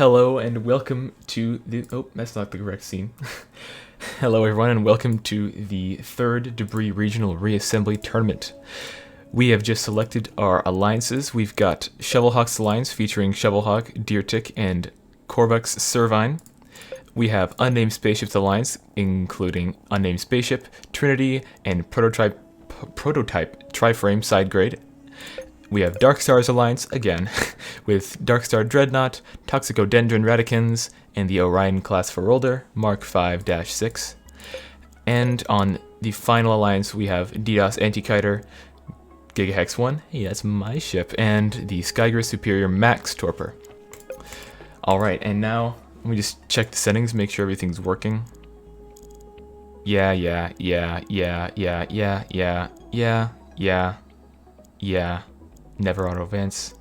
Hello and welcome to the... Oh, that's not the correct scene. Hello everyone and welcome to the 3rd Debris Regional Reassembly Tournament. We have just selected our alliances. We've got Shovelhawk's Alliance featuring Shovelhawk, DRRT, and Corvux Servine. We have Unnamed Spaceships Alliance, including Unnamed Spaceship, Trinity, and Prototype Triframe Sidegrade. We have Dark Stars Alliance, again, with Darkstar Dreadnought, Toxicodendron Radicans, and the Orion-class Ferolder, Mark 5-6. And on the final alliance, we have DDoS Antikiter, Gigahex 1, hey, that's my ship, and the Skyger Superior Max Torpor. Alright, and now, let me just check the settings, make sure everything's working. Yeah. Never auto advance.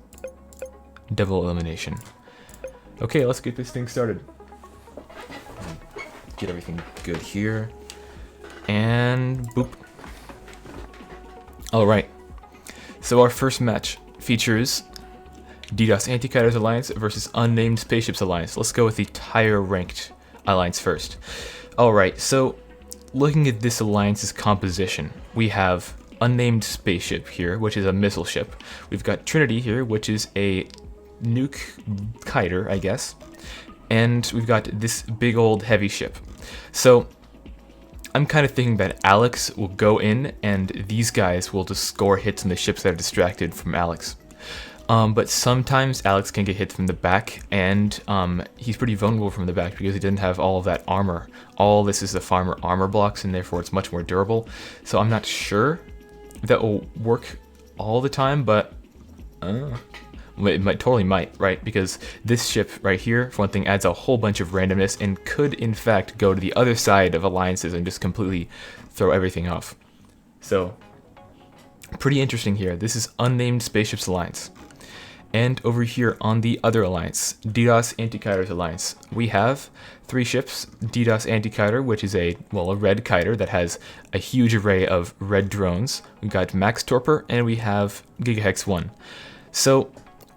Double elimination. Okay, let's get this thing started. Get everything good here. And boop. Alright. So our first match features DDoS Antikiters Alliance versus Unnamed Spaceships Alliance. Let's go with the higher ranked alliance first. Alright, so looking at this alliance's composition, we have Unnamed Spaceship here, which is a missile ship. We've got Trinity here, which is a nuke kiter, I guess. And we've got this big old heavy ship. So I'm kind of thinking that Alex will go in and these guys will just score hits on the ships that are distracted from Alex. But sometimes Alex can get hit from the back, and he's pretty vulnerable from the back because he didn't have all of that armor. All this is the farmer armor blocks, and therefore it's much more durable. So I'm not sure that will work all the time, but it totally might, right? Because this ship right here, for one thing, adds a whole bunch of randomness and could in fact go to the other side of alliances and just completely throw everything off. So pretty interesting here. This is Unnamed Spaceships Alliance. And over here on the other alliance, DDoS Antikiters Alliance, we have 3 ships. DDoS Antikiter, which is a red kiter that has a huge array of red drones. We've got Max Torpor, and we have Gigahex 1. So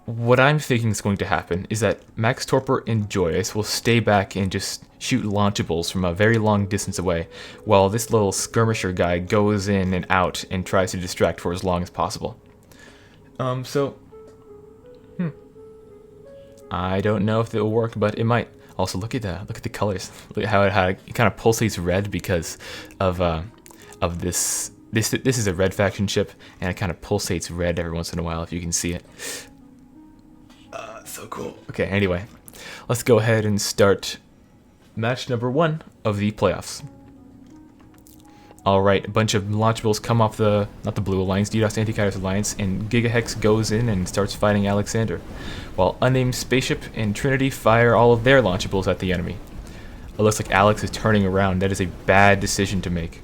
what I'm thinking is going to happen is that Max Torpor and Joyous will stay back and just shoot launchables from a very long distance away, while this little skirmisher guy goes in and out and tries to distract for as long as possible. I don't know if it will work, but it might. Also, look at the colors. Look at how it kind of pulsates red because of this. This is a red faction ship, and it kind of pulsates red every once in a while if you can see it. So cool. Okay, anyway, let's go ahead and start match number 1 of the playoffs. Alright, a bunch of launchables come off not the Blue Alliance, DDoS Antikiters Alliance, and Gigahex goes in and starts fighting Alexander, while Unnamed Spaceship and Trinity fire all of their launchables at the enemy. It looks like Alex is turning around. That is a bad decision to make.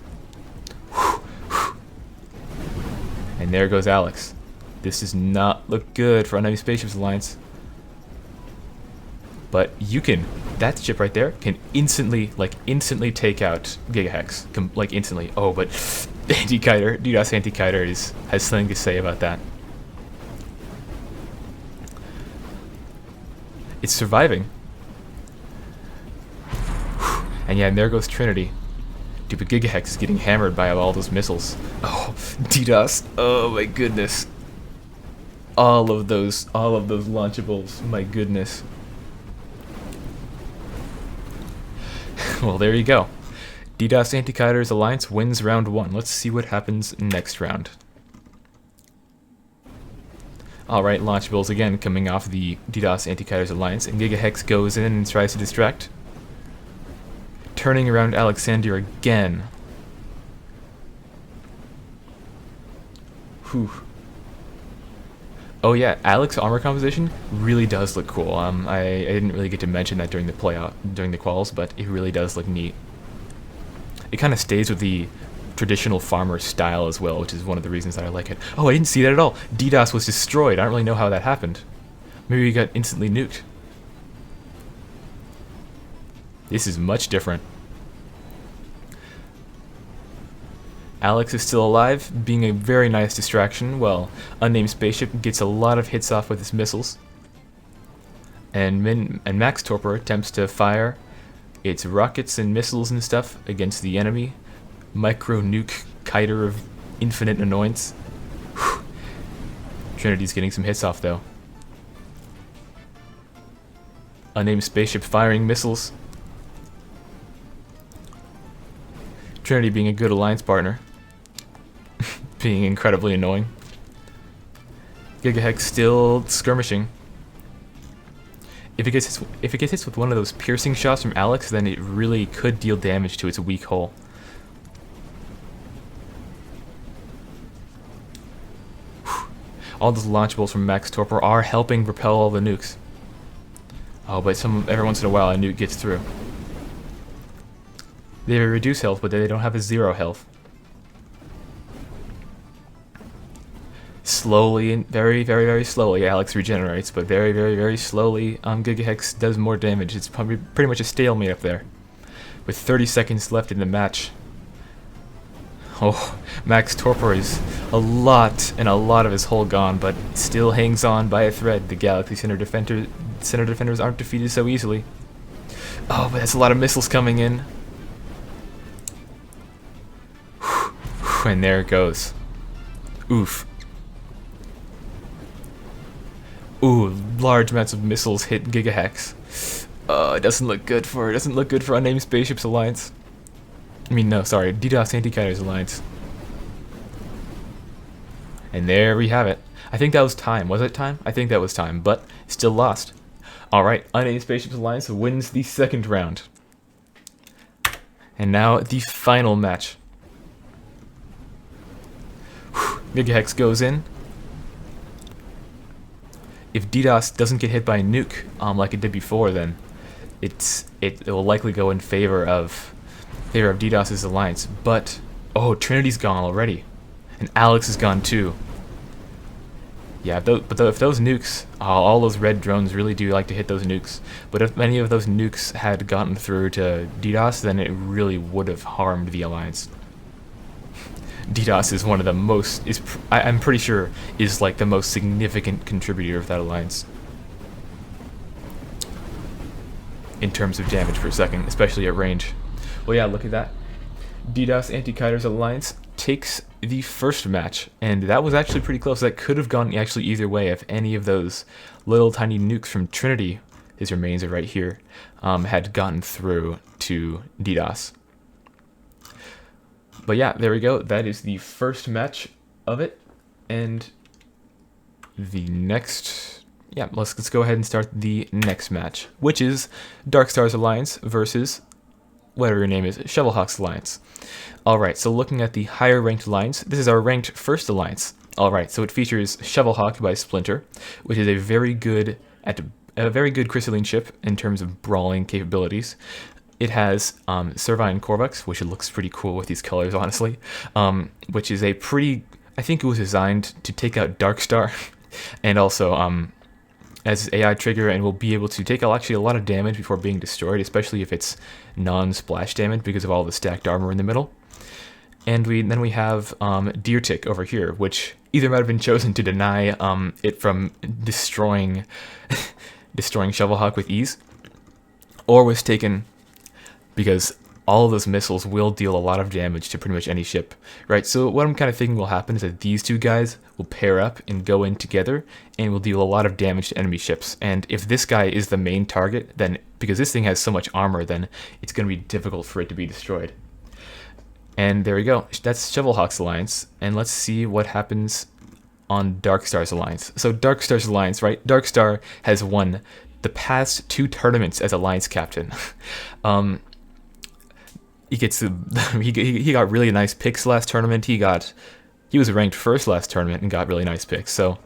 And there goes Alex. This does not look good for Unnamed Spaceships Alliance. But that ship right there can instantly take out Gigahex, instantly. Oh, but DDoS Antikiter has something to say about that. It's surviving. And yeah, and there goes Trinity. Dude, but Gigahex is getting hammered by all those missiles. Oh, DDoS. Oh my goodness. All of those launchables. My goodness. Well, there you go. DDoS Antikiters Alliance wins round 1. Let's see what happens next round. Alright, launchables again coming off the DDoS Antikiters Alliance, and Gigahex goes in and tries to distract. Turning around Alexander again. Whew. Oh yeah, Alex's armor composition really does look cool. I didn't really get to mention that during the quals, but it really does look neat. It kind of stays with the traditional farmer style as well, which is one of the reasons that I like it. Oh, I didn't see that at all. DDoS was destroyed. I don't really know how that happened. Maybe he got instantly nuked. This is much different. Alex is still alive, being a very nice distraction, while Unnamed Spaceship gets a lot of hits off with his missiles. and Max Torpor attempts to fire its rockets and missiles and stuff against the enemy. Micro nuke kiter of infinite annoyance. Whew. Trinity's getting some hits off though. Unnamed spaceship firing missiles. Trinity being a good alliance partner. Being incredibly annoying. Gigahex still skirmishing. If it gets hit with one of those piercing shots from Alex, then it really could deal damage to its weak hull. Whew. All those launchables from Max Torpor are helping repel all the nukes. Oh, but every once in a while a nuke gets through. They reduce health, but they don't have a 0 health. Slowly and very, very, very slowly, Alex regenerates, but very, very, very slowly, Gigahex does more damage. It's probably pretty much a stalemate up there, with 30 seconds left in the match. Oh, Max Torpor is a lot of his hull gone, but still hangs on by a thread. The Galaxy Center Defenders aren't defeated so easily. Oh, but that's a lot of missiles coming in. And there it goes. Oof. Ooh, large amounts of missiles hit Gigahex. It doesn't look good for Unnamed Spaceships Alliance. I mean, no, sorry, DDoS Anti-Kiters Alliance. And there we have it. I think that was time. Was it time? I think that was time, but still lost. Alright, Unnamed Spaceships Alliance wins the second round. And now the final match. Gigahex goes in. If DDoS doesn't get hit by a nuke, like it did before, then it will likely go in favor of DDoS's alliance. But oh, Trinity's gone already, and Alex is gone too. Yeah, if those nukes, all those red drones really do like to hit those nukes. But if many of those nukes had gotten through to DDoS, then it really would have harmed the alliance. DDoS is one of the most, I'm pretty sure, is like the most significant contributor of that alliance. In terms of damage per second, especially at range. Well, yeah, look at that. DDoS Anti-Kiters Alliance takes the first match, and that was actually pretty close. That could have gone actually either way if any of those little tiny nukes from Trinity, his remains are right here, had gotten through to DDoS. But yeah, there we go. That is the first match of it, and the next, yeah, let's go ahead and start the next match, which is Dark Stars Alliance versus whatever your name is, Shovelhawks Alliance. Alright, so looking at the higher ranked alliance, this is our ranked first alliance. Alright, so it features Shovelhawk by Splinter, which is a very good crystalline ship in terms of brawling capabilities. It has Servine Corvux, which it looks pretty cool with these colors, honestly, which is a pretty, I think it was designed to take out Darkstar, and also as AI trigger, and will be able to take out actually a lot of damage before being destroyed, especially if it's non-splash damage because of all the stacked armor in the middle. And then we have DRRT over here, which either might have been chosen to deny it from destroying Shovelhawk with ease, or was taken because all of those missiles will deal a lot of damage to pretty much any ship, right? So what I'm kind of thinking will happen is that these two guys will pair up and go in together and will deal a lot of damage to enemy ships. And if this guy is the main target, then because this thing has so much armor, then it's going to be difficult for it to be destroyed. And there we go. That's Shovelhawks Alliance, and let's see what happens on Dark Stars Alliance. So Dark Stars Alliance, right? Darkstar has won the past 2 tournaments as Alliance captain. He got really nice picks last tournament. He was ranked first last tournament and got really nice picks. So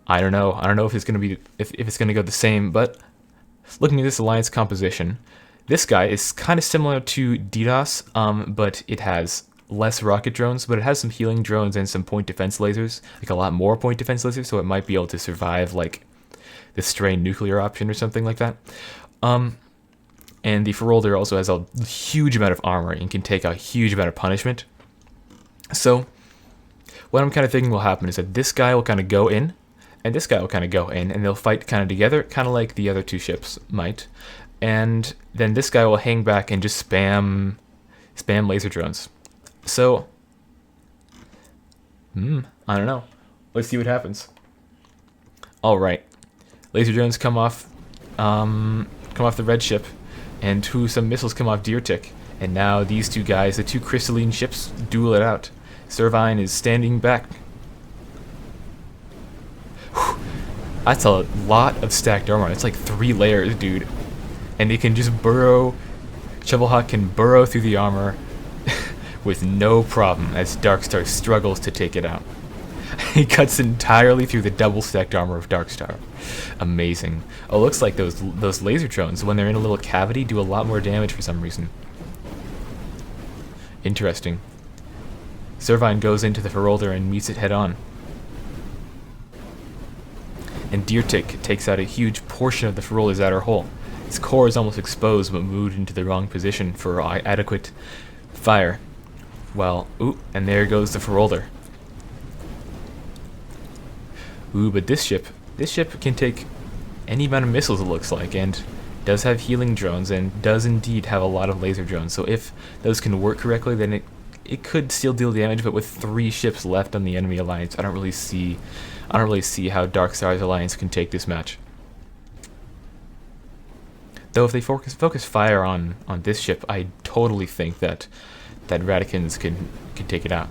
I don't know if it's gonna go the same. But looking at this alliance composition, this guy is kind of similar to DDoS, but it has less rocket drones, but it has some healing drones and some point defense lasers, like a lot more point defense lasers. So it might be able to survive like the strain nuclear option or something like that. And the Ferolder also has a huge amount of armor and can take a huge amount of punishment. So what I'm kind of thinking will happen is that this guy will kind of go in And this guy will kind of go in, and they'll fight kind of together, kind of like the other two ships might. And then this guy will hang back and just spam laser drones. So, I don't know. Let's see what happens. All right, laser drones come off the red ship, and some missiles come off DRRT. And now these two guys, the two crystalline ships, duel it out. Servine is standing back. Whew. That's a lot of stacked armor. It's like 3 layers, dude. And they can just burrow. Shovelhawk can burrow through the armor with no problem as Darkstar struggles to take it out. He cuts entirely through the double stacked armor of Darkstar. Amazing. Oh, looks like those laser drones, when they're in a little cavity, do a lot more damage for some reason. Interesting. Servine goes into the Ferolder and meets it head on. And DRRT takes out a huge portion of the Ferolder's outer hull. Its core is almost exposed but moved into the wrong position for adequate fire. Well, ooh, and there goes the Ferolder. Ooh, but this ship can take any amount of missiles, it looks like, and does have healing drones and does indeed have a lot of laser drones. So if those can work correctly, then it could still deal damage, but with 3 ships left on the enemy alliance, I don't really see how Darkstar's alliance can take this match. Though if they focus fire on this ship, I totally think that Radicans can take it out.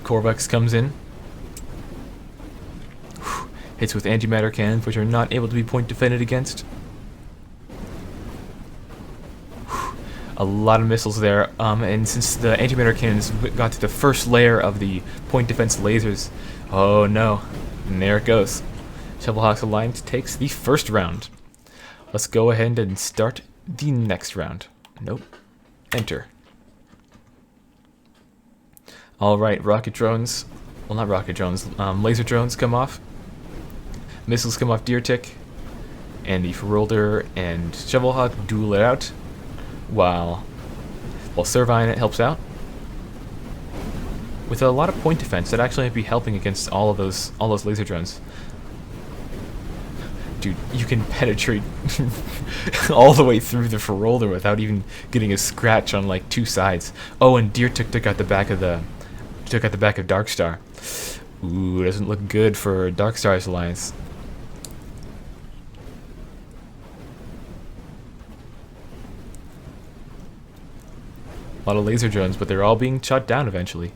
Korvax comes in. Hits with antimatter cannons, which are not able to be point defended against. A lot of missiles there, and since the antimatter cannons got to the first layer of the point defense lasers, oh no, and there it goes. Shovelhawk's alliance takes the first round. Let's go ahead and start the next round. Nope. Enter. Alright, rocket drones, well not rocket drones, laser drones come off. Missiles come off DRRT, and the Ferolder and Shovelhawk duel it out, while Servine helps out. With a lot of point defense, that actually might be helping against all those laser drones. Dude, you can penetrate all the way through the Ferolder without even getting a scratch on like 2 sides. Oh, and DRRT took out the back of Darkstar. Ooh, doesn't look good for Darkstar's alliance. A lot of laser drones, but they're all being shot down eventually.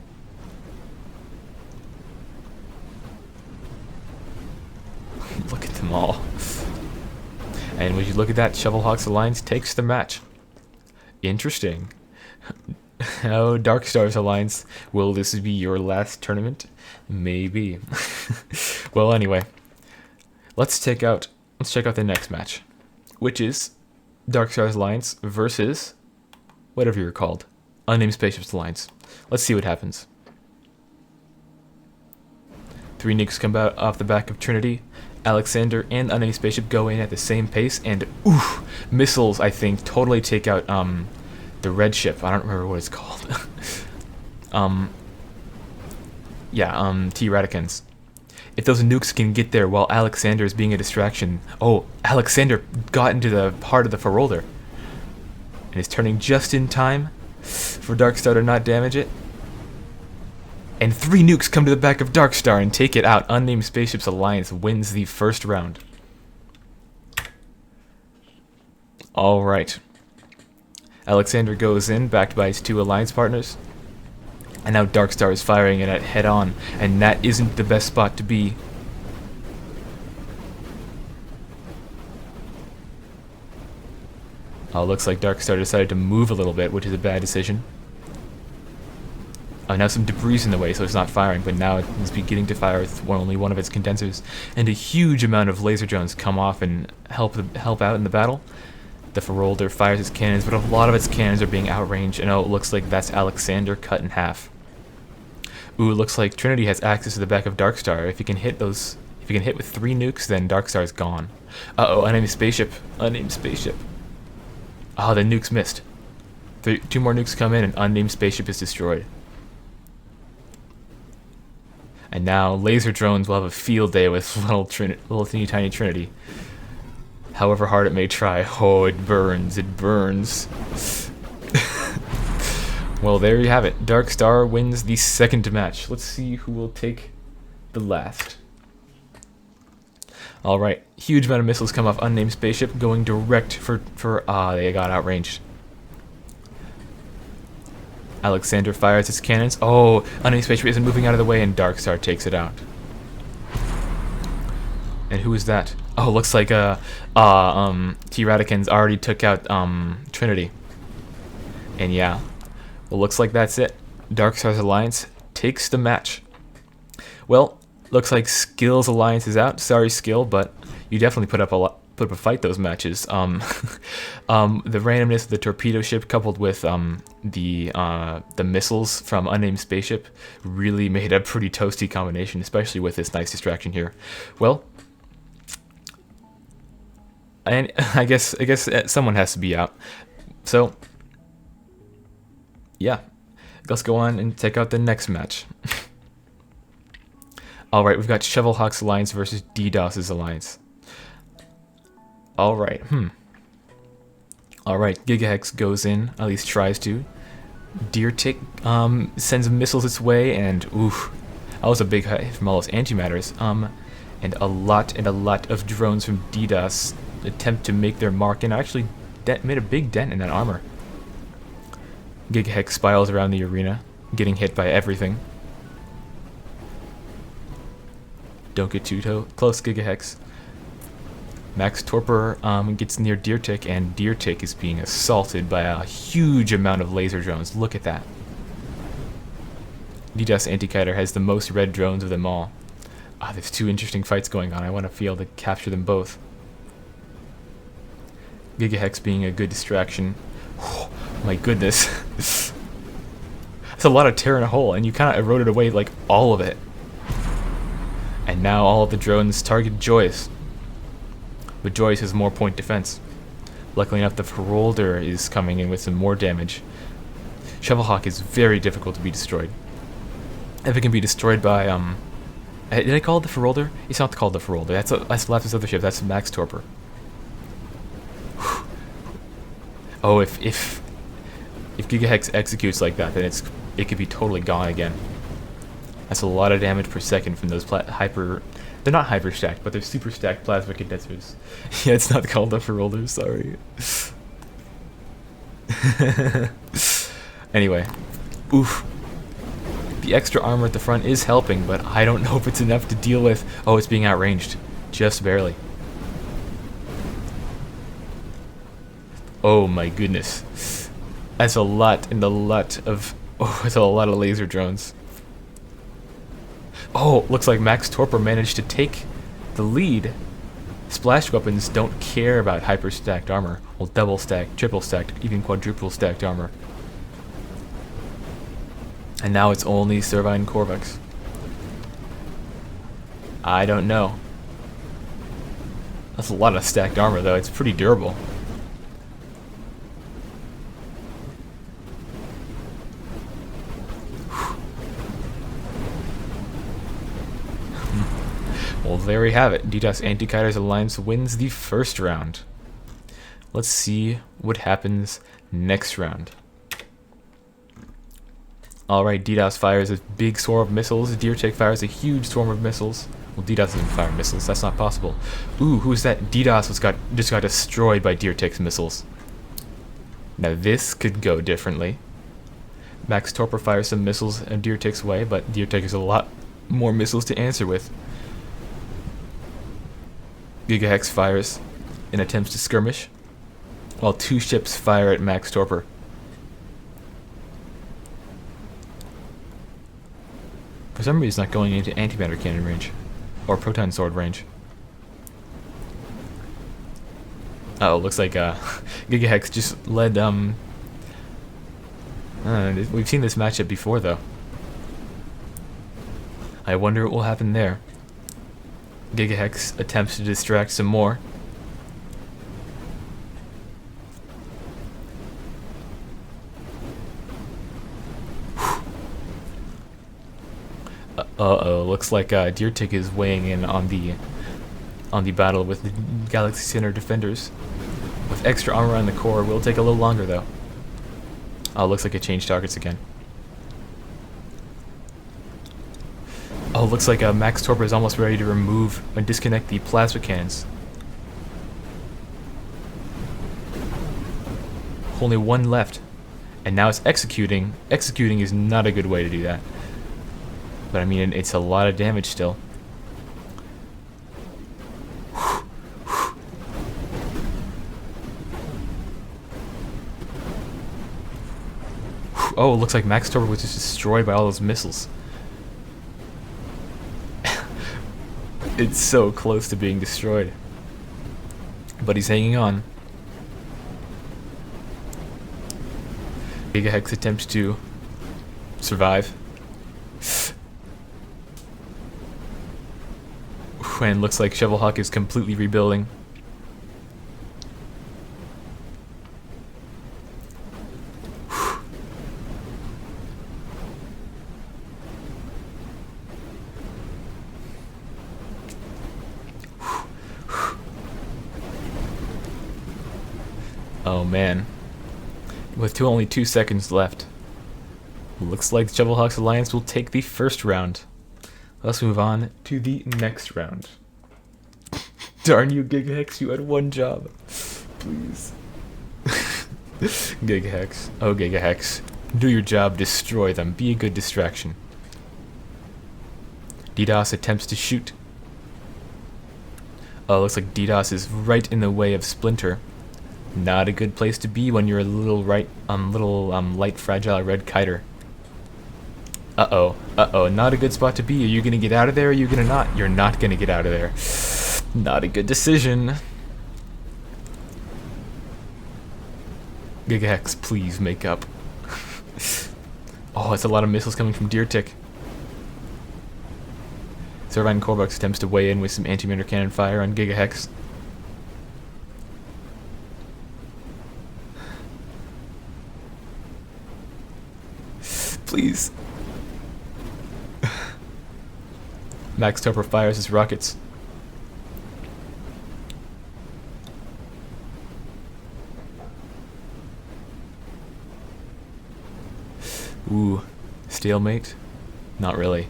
Look at them all. And when you look at that, Shovelhawk's alliance takes the match. Interesting. Oh, Darkstar's alliance, will this be your last tournament? Maybe. Well, anyway, let's check out the next match, which is Darkstar's alliance versus whatever you're called, Unnamed Spaceships Alliance. Let's see what happens. 3 nukes come out off the back of Trinity. Alexander and Unnamed Spaceship go in at the same pace, and ooh, missiles, I think, totally take out the red ship. I don't remember what it's called. T-Radicans. If those nukes can get there while Alexander is being a distraction. Oh, Alexander got into the heart of the Ferolder and is turning just in time for Darkstar to not damage it. And 3 nukes come to the back of Darkstar and take it out. Unnamed Spaceships Alliance wins the first round. Alright. Alexander goes in, backed by his 2 alliance partners. And now Darkstar is firing it at head on, and that isn't the best spot to be. Oh, looks like Darkstar decided to move a little bit, which is a bad decision. Oh, now some debris in the way, so it's not firing, but now it's beginning to fire with only one of its condensers. And a huge amount of laser drones come off and help out in the battle. The Ferolder fires its cannons, but a lot of its cannons are being outranged, and oh, it looks like that's Alexander cut in half. Ooh, it looks like Trinity has access to the back of Darkstar. If he can hit those If you can hit with 3 nukes, then Darkstar's gone. Uh-oh, unnamed spaceship. Unnamed spaceship. Oh, the nukes missed. 2 more nukes come in and unnamed spaceship is destroyed. And now laser drones will have a field day with little teeny tiny Trinity. However hard it may try. Oh, it burns. It burns. Well, there you have it. Darkstar wins the second match. Let's see who will take the last. Alright, huge amount of missiles come off unnamed spaceship, going direct for they got outranged. Alexander fires his cannons. Oh, unnamed spaceship isn't moving out of the way, and Darkstar takes it out. And who is that? Oh, looks like T-Radicans already took out Trinity. And yeah, well, looks like that's it. Darkstar's Alliance takes the match. Well, looks like Skill's Alliance is out. Sorry, Skill, but you definitely put up a fight those matches. The randomness of the torpedo ship coupled with the missiles from unnamed spaceship really made a pretty toasty combination, especially with this nice distraction here. Well, and I guess someone has to be out. So yeah, let's go on and take out the next match. Alright, we've got Shovelhawk's Alliance versus DDoS's Alliance. Alright, Alright, Gigahex goes in, at least tries to. DRRT sends missiles its way, and oof, that was a big hit from all those antimatters. And a lot of drones from DDoS attempt to make their mark, and actually made a big dent in that armor. Gigahex spirals around the arena, getting hit by everything. Don't get too close, Gigahex. Max Torpor gets near DRRT, and DRRT is being assaulted by a huge amount of laser drones. Look at that. DDoS Anti-Kiter has the most red drones of them all. There's 2 interesting fights going on. I want to be able to capture them both. Gigahex being a good distraction. Oh, my goodness. That's a lot of tear in a hole, and you kind of eroded away like all of it. And now all of the drones target Joyce. But Joyce has more point defense. Luckily enough, the Ferolder is coming in with some more damage. Shovelhawk is very difficult to be destroyed. If it can be destroyed by, did I call it the Ferolder? It's not called the Ferolder. That's Lapis' other ship. That's Max Torpor. Oh, if Gigahex executes like that, then it could be totally gone again. That's a lot of damage per second from those they're not hyper stacked, but they're super stacked plasma condensers. Yeah, it's not called the Ferolder, sorry. Anyway, oof. The extra armor at the front is helping, but I don't know if it's enough to deal with. Oh, it's being outranged. Just barely. Oh my goodness. That's a lot and a lot of... Oh, that's a lot of laser drones. Oh, looks like Max Torpor managed to take the lead. Splash weapons don't care about hyper-stacked armor. Well, double-stacked, triple-stacked, even quadruple-stacked armor. And now it's only Servine Corvex. I don't know. That's a lot of stacked armor, though. It's pretty durable. Well, there we have it. DDoS Anti-Kiter's Alliance wins the first round. Let's see what happens next round. Alright, DDoS fires a big swarm of missiles. DRRT fires a huge swarm of missiles. Well, DDoS doesn't fire missiles. That's not possible. Ooh, who's that? DDoS just got destroyed by DRRT's missiles. Now this could go differently. Max Torpor fires some missiles in DRRT's way, but DRRT has a lot more missiles to answer with. Gigahex fires and attempts to skirmish, while 2 ships fire at Max Torpor. For some reason, it's not going into antimatter cannon range, or proton sword range. Oh, looks like Gigahex just led. We've seen this matchup before, though. I wonder what will happen there. Gigahex attempts to distract some more. Uh-oh, looks like DRRT is weighing in on the battle with the Galaxy Center defenders. With extra armor on the core, will take a little longer though. Oh, looks like it changed targets again. Oh, looks like Max Torpor is almost ready to remove and disconnect the plasma cannons. Only one left. And now it's executing. Executing is not a good way to do that. But I mean, it's a lot of damage still. Oh, it looks like Max Torpor was just destroyed by all those missiles. It's so close to being destroyed. But he's hanging on. Gigahex attempts to survive. And looks like Shovelhawk is completely rebuilding. Oh man. With only 2 seconds left. Looks like Shovelhawk's Alliance will take the first round. Let's move on to the next round. Darn you, Gigahex, you had one job. Please. Gigahex. Oh, Gigahex. Do your job, destroy them. Be a good distraction. DDoS attempts to shoot. Oh, looks like DDoS is right in the way of Splinter. Not a good place to be when you're a little light fragile red kiter. Uh-oh, not a good spot to be. Are you gonna get out of there or are you gonna not? You're not gonna get out of there. Not a good decision. Gigahex, please make up. Oh, it's a lot of missiles coming from DRRT. Servine Corvux attempts to weigh in with some anti-matter cannon fire on Gigahex. Please. Max Torpor fires his rockets. Ooh, stalemate? Not really.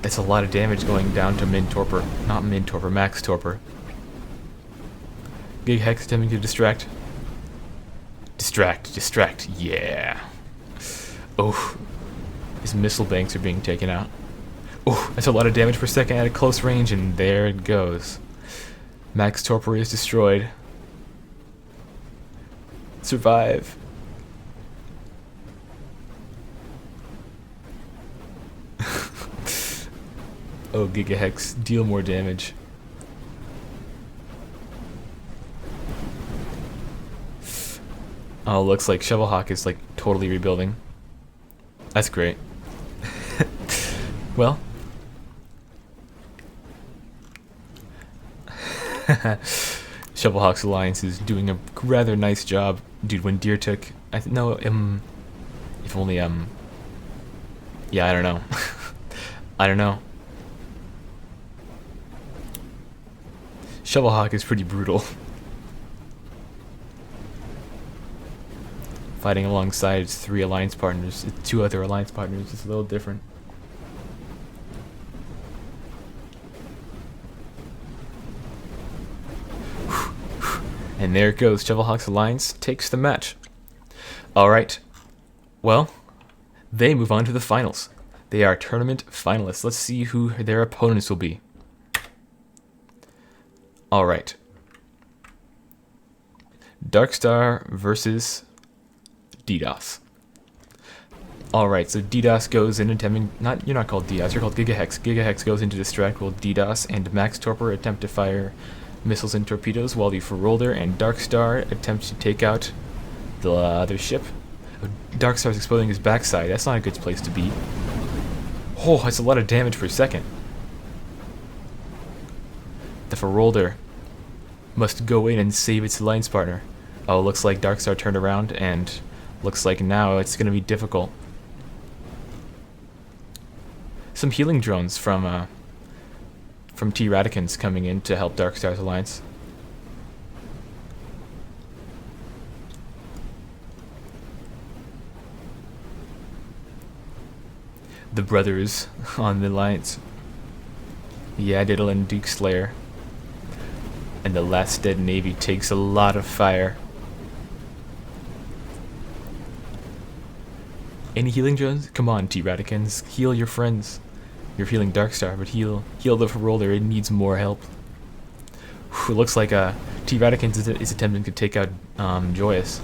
That's a lot of damage going down to Min Torpor. Not Min Torpor, Max Torpor. Gigahex attempting to distract. Distract, yeah. Oh, his missile banks are being taken out. Oh, that's a lot of damage per second at a close range, and there it goes. Max Torpor is destroyed. Survive. Oh, Gigahex, deal more damage. Oh, looks like Shovelhawk is like totally rebuilding. That's great. Well. Shovelhawk's Alliance is doing a rather nice job. Dude, when DRRT... if only, yeah, I don't know. I don't know. Shovelhawk is pretty brutal. Fighting alongside its 3 alliance partners, 2 other alliance partners, is a little different. And there it goes, Shovelhawk's Alliance takes the match. Alright, well, they move on to the finals. They are tournament finalists. Let's see who their opponents will be. Alright. Darkstar versus DDoS. Alright, so DDoS goes in attempting... You're not called DDoS, you're called Gigahex. Gigahex goes into distract while DDoS and Max Torpor attempt to fire missiles and torpedoes while the Ferolder and Darkstar attempt to take out the other ship. Darkstar's exploding his backside. That's not a good place to be. Oh, that's a lot of damage per second. the Ferolder must go in and save its alliance partner. Oh, looks like Darkstar turned around, and looks like now it's going to be difficult. Some healing drones from T-Radicans coming in to help Darkstar's alliance. The brothers on the alliance. Yeah, Diddle and Duke Slayer. And the last dead navy takes a lot of fire. Any healing drones? Come on, T-Radicans, heal your friends. You're healing Darkstar, but heal the Ferolder. It needs more help. Whew, looks like T-Radicans is attempting to take out Joyous.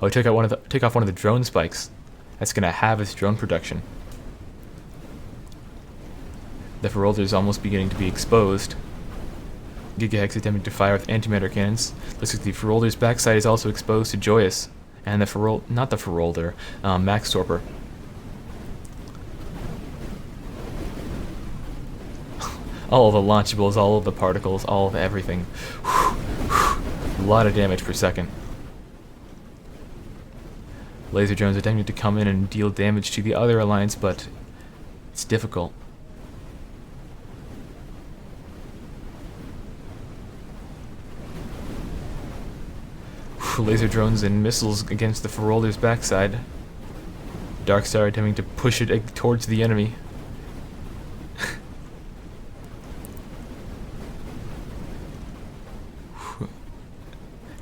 Oh, he took off one of the drone spikes. That's gonna have his drone production. The Ferolder is almost beginning to be exposed. Gigahex attempting to fire with antimatter cannons. Looks like the Ferolder's backside is also exposed to Joyous. And the not the Ferolder, Max Torpor. All of the launchables, all of the particles, all of everything. A lot of damage per second. Laser drones attempting to come in and deal damage to the other alliance, but it's difficult. Laser drones and missiles against the Ferolder's backside. Darkstar attempting to push it towards the enemy.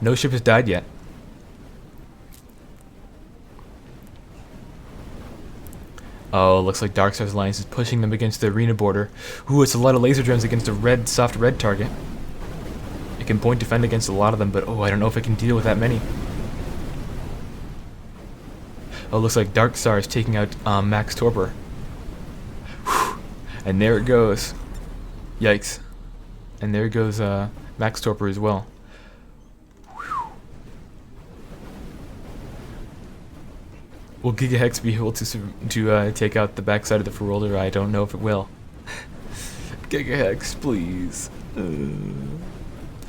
No ship has died yet. Oh, looks like Darkstar's alliance is pushing them against the arena border. Ooh, it's a lot of laser drones against a soft red target. It can point defend against a lot of them, but oh, I don't know if it can deal with that many. Oh, looks like Darkstar is taking out Max Torpor. Whew. And there it goes. Yikes. And there goes Max Torpor as well. Will Gigahex be able to take out the backside of the Ferolder? I don't know if it will. Gigahex, please.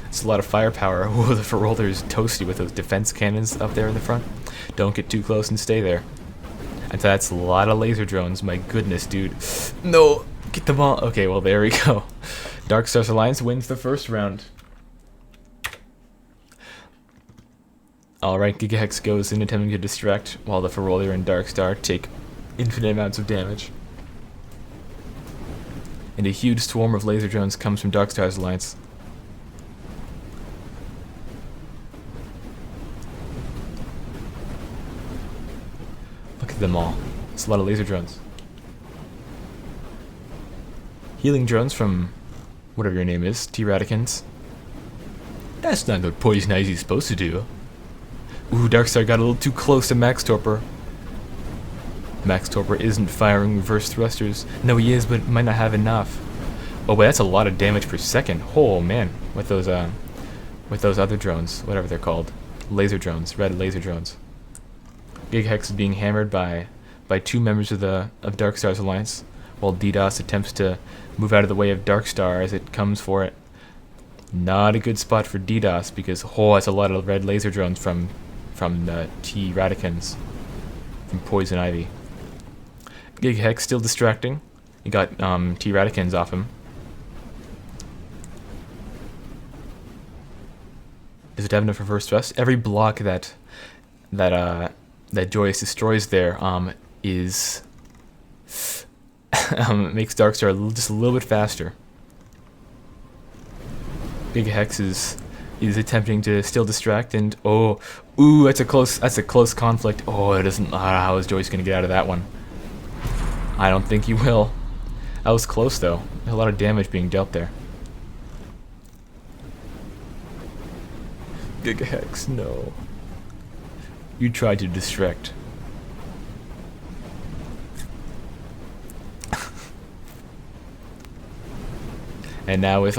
It's a lot of firepower. Oh, the Ferolder is toasty with those defense cannons up there in the front. Don't get too close and stay there. And that's a lot of laser drones. My goodness, dude. No, get them all. Okay, well, there we go. Darkstar's alliance wins the first round. Alright, Gigahex goes in attempting to distract, while the Ferolder and Darkstar take infinite amounts of damage. And a huge swarm of laser drones comes from Darkstar's alliance. Look at them all. It's a lot of laser drones. Healing drones from whatever your name is, T-Radicans. That's not what Poison Ivy's supposed to do. Ooh, Darkstar got a little too close to Max Torpor. Max Torpor isn't firing reverse thrusters. No, he is, but might not have enough. Oh, but that's a lot of damage per second. Oh man, with those other drones, whatever they're called, laser drones, red laser drones. Gigahex is being hammered by two members of Darkstar's alliance, while DDoS attempts to move out of the way of Darkstar as it comes for it. Not a good spot for DDoS because that's a lot of red laser drones from the T-Radicans, from Poison Ivy. Gigahex still distracting. He got T-Radicans off him. Does it have enough reverse thrust? Every block that Joyous destroys there is makes Darkstar just a little bit faster. Gigahex is attempting to still distract, and ooh, that's a close conflict. Oh, it doesn't. How is Joyce gonna get out of that one? I don't think he will. That was close though. A lot of damage being dealt there. Gigahex, no. You tried to distract. And now with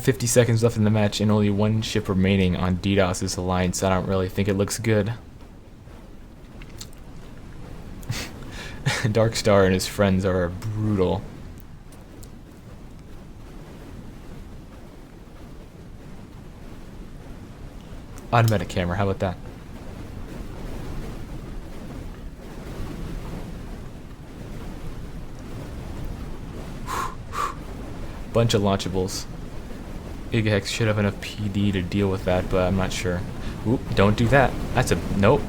50 seconds left in the match and only one ship remaining on DDoS's alliance, I don't really think it looks good. Darkstar and his friends are brutal. Automatic camera, how about that? Bunch of launchables. Gigahex should have enough PD to deal with that, but I'm not sure. Oop, don't do that. That's a... Nope.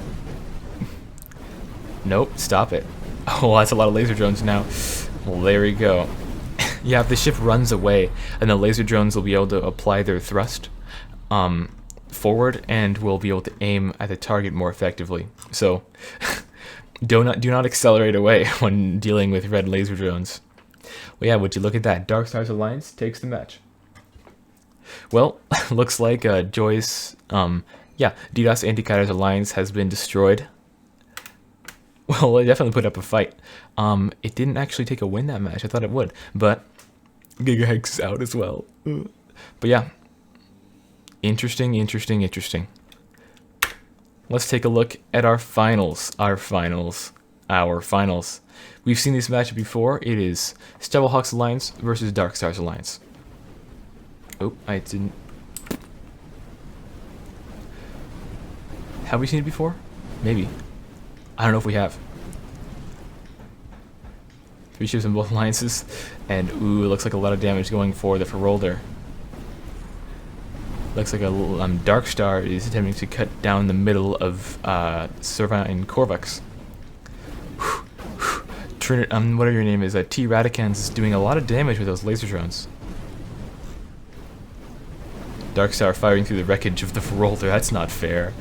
Nope, stop it. Oh, that's a lot of laser drones now. Well, there we go. Yeah, if the ship runs away, and the laser drones will be able to apply their thrust forward, and will be able to aim at the target more effectively. So, do not accelerate away when dealing with red laser drones. Well, yeah, would you look at that? Dark Stars Alliance takes the match. Well, looks like Joyce, DDoS Anti-Kaiser's Alliance has been destroyed. Well, it definitely put up a fight. It didn't actually take a win that match. I thought it would, but Gigahex is out as well. But yeah, interesting. Let's take a look at our finals. We've seen this matchup before. It is Stubblehawks Alliance versus Dark Stars Alliance. Oh, I didn't. Have we seen it before? Maybe. I don't know if we have. 3 ships in both alliances, and ooh, it looks like a lot of damage going for the Ferolder. Looks like a little, Dark Star is attempting to cut down the middle of Servine and Korvax. Whatever your name is, T Radicans is doing a lot of damage with those laser drones. Dark Star firing through the wreckage of the Ferolder. That's not fair.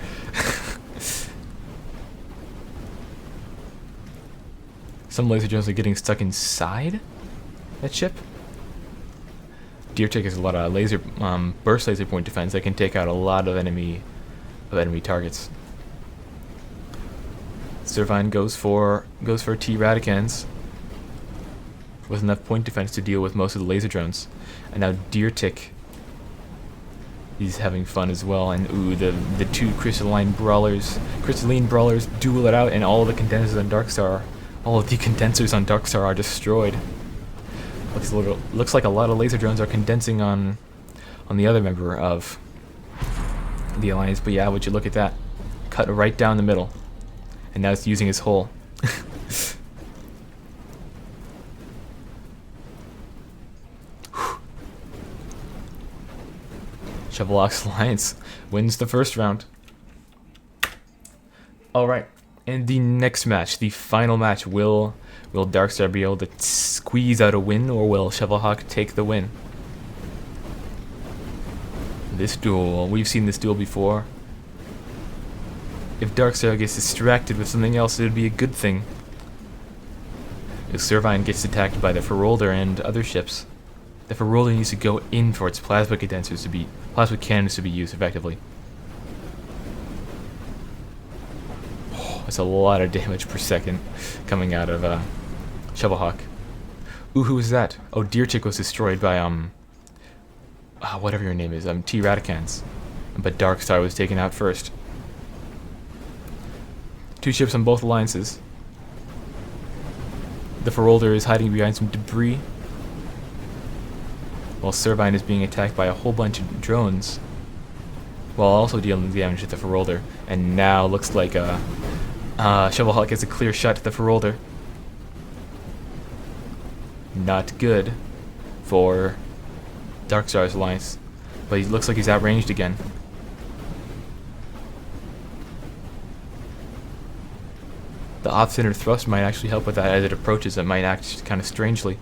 Some laser drones are getting stuck inside that ship. DRRT has a lot of laser burst laser point defense that can take out a lot of enemy targets. Servine goes for T Radicans with enough point defense to deal with most of the laser drones, and now DRRT is having fun as well. And ooh, the 2 crystalline brawlers duel it out, and all of the condensers on Darkstar. All of the condensers on Darkstar are destroyed. Looks like a lot of laser drones are condensing on the other member of the alliance. But yeah, would you look at that? Cut right down the middle, and now it's using his hull. Shovelbox Alliance wins the first round. All right. And the next match, the final match, will Darkstar be able to squeeze out a win, or will Shovelhawk take the win? This duel, we've seen this duel before. If Darkstar gets distracted with something else, it would be a good thing. If Servine gets attacked by the Ferolder and other ships, the Ferolder needs to go in for its plasma cannons to be used effectively. That's a lot of damage per second coming out of Shovelhawk. Ooh, who was that? Oh, DRRT was destroyed by whatever your name is, T Radicans. But Darkstar was taken out first. 2 ships on both alliances. The Ferolder is hiding behind some debris, while Servine is being attacked by a whole bunch of drones, while also dealing damage with the Ferolder. And now looks like Shovelhawk gets a clear shot to the Ferolder. Not good for Darkstar's alliance, but he looks like he's outranged again. The off-center thrust might actually help with that. As it approaches, it might act kind of strangely.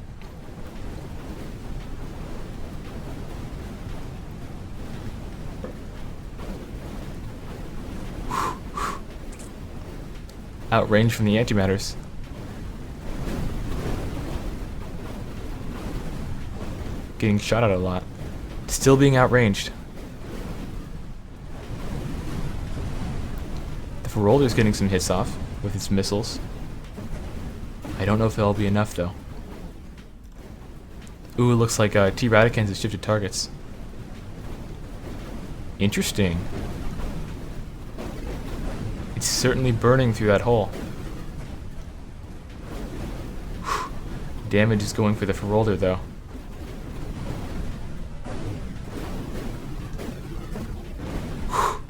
Outranged from the antimatters. Getting shot at a lot. Still being outranged. The Ferolder's getting some hits off with its missiles. I don't know if that'll be enough though. Ooh, it looks like T Radicans has shifted targets. Interesting. It's certainly burning through that hole. Whew. Damage is going for the Ferolder though. Whew.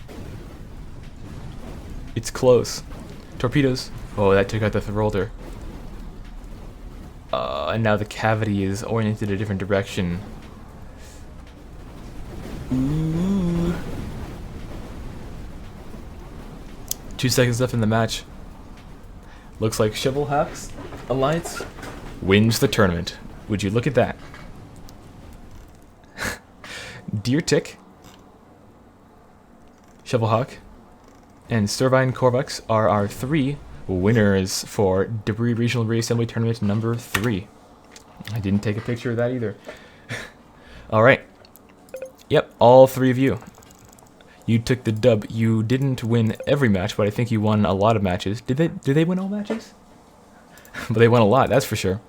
It's close. Torpedoes. Oh, that took out the Throlder. And now the cavity is oriented a different direction. Ooh. 2 seconds left in the match. Looks like Shovelhawk's alliance wins the tournament. Would you look at that? DRRT, Shovelhawk, and Servine Corvux are our 3 winners for Debris Regional Reassembly Tournament number 3. I didn't take a picture of that either. Alright. Yep, all 3 of you. You took the dub. You didn't win every match, but I think you won a lot of matches. Did they win all matches? But they won a lot, that's for sure.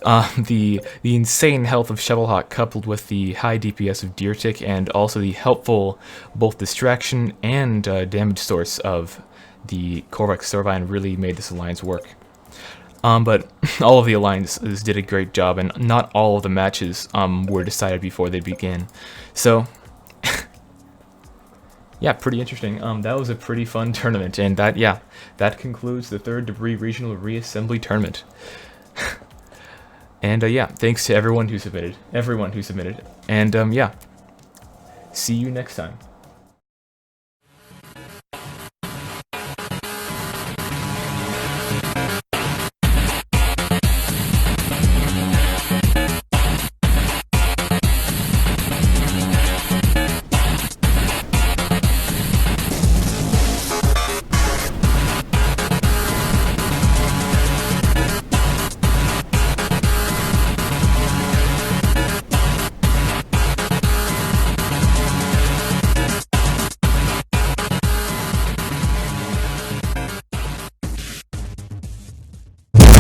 The insane health of Shovelhawk coupled with the high DPS of DRRT and also the helpful both distraction and damage source of the Corvux Servine really made this alliance work. But all of the alliances did a great job, and not all of the matches were decided before they began. So, yeah, pretty interesting. That was a pretty fun tournament, and that concludes the 3rd Debris Regional Reassembly Tournament. And yeah, thanks to everyone who submitted. And yeah, see you next time.